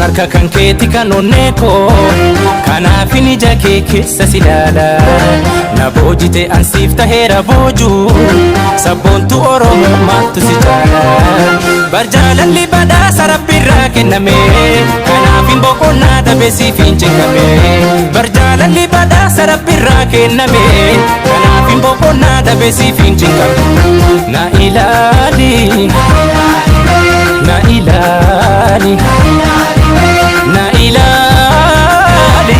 Harka kan keeti kan onnee koo kanaaf ija kee keessa si ilaala na boojite ansiif taheera boojuu sabboontu Oromoo maattu si jaala barjaalalli badhaasa Rabbiirraa kenname kanaaf hin boqonnaa dhabe siif hin cingame barjaalalli badhaasa Rabbiirraa kenname kanaaf hin boqonnaa dhabe siif hin cingame na ilaali na ilaali na ilaali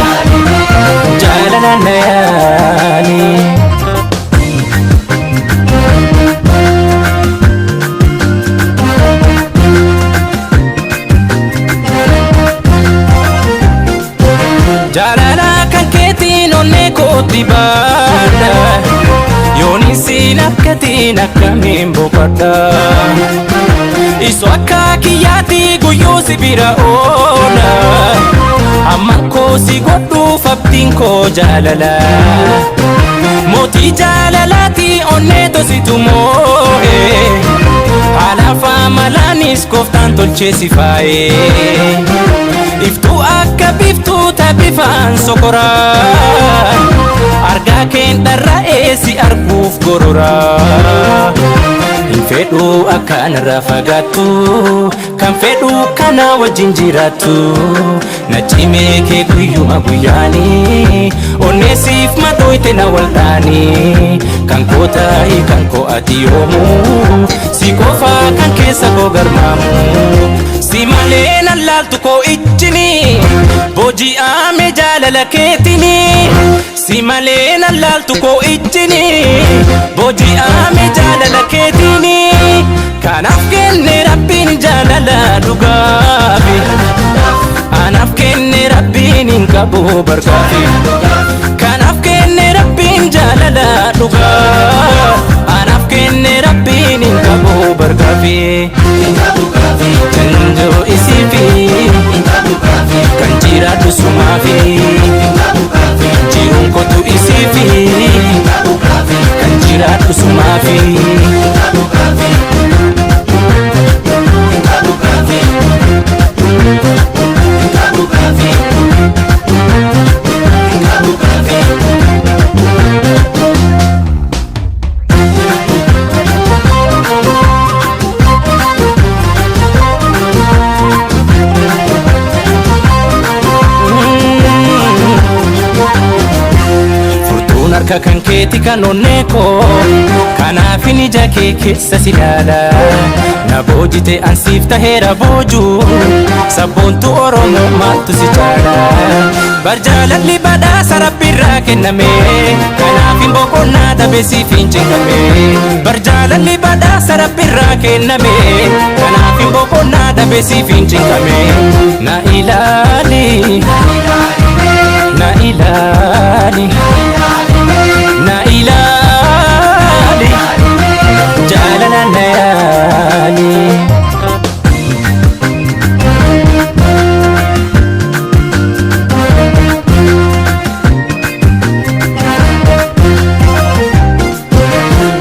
jaalala na yaali jaalala kan keetiin onnee kootti baadha yooni siin akkatiin akkamiin boqodha isu akka kiyyaatti guyyuu si bira oola amma koo si godhuuf abdiin koo jaalala mootii jaalalaati onnee tositu moo'e haalaaf amalaanis gooftaan tolchee si faayee iftuu akka biftuu taphifaan sokoraa argaa keen dharra'ee si arguuf gororaa hin fedhu akkanarraa fagaattu kan fedhu kana wajjin jiraattu na cimee kee guyyuma guyyaanii onneesiif madooyte na waltaanii kan koo ta'i kan koo ati yoomuu si qofaa kan keessa koo garmaamu si malee nan laaltu koo ijjini booji'aame jaalala keetini si malee nan laaltu koo ijjini booji'aame jaalala keetini kanaaf kenne Rabbiin jaalala dhugaafi anaaf kenne Rabbiin hin qabu bargaafi kanaaf kenne Rabbiin jaalala dhugaa anaaf kenne Rabbiin hin qabu bargaafi janjoo isiifi kan jiraadhu sumaafi jiruun kootu isiifi kan jiraadhu sumaafi harka kan keeti kan onnee koo kanaaf ija kee keessa si ilaala na boojite ansiif taheera boojuu sabboontu Oromoo maattu si jaala barjaalalli badhaasa Rabbiirraa kenname kanaaf hin boqonnaa dhabe siif hin cingame barjaalalli badhaasa Rabbiirraa kenname kanaaf hin boqonnaa dhabe siif hin cingame na ilaali na ilaali na ilaali jaalala na yaali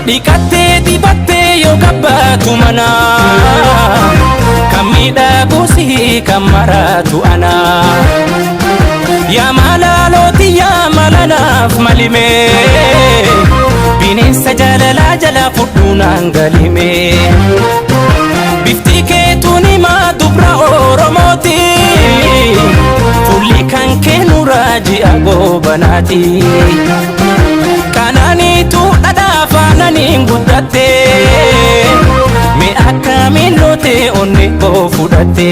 dhiqattee dibattee yoo gabbaatu mana kan miidhagu si kan maraatu ana yaa malaalooti yaa malanaaf malime bineensa jaalalaa jalaa fudhuunaan galime bifti keetuun himaa dubra Oromooti fulli kan kennu raaji'a goobanaati kanaaniitu dhadhaa faananiin guddatte mee akkamiin lootee onnee koo fudhatte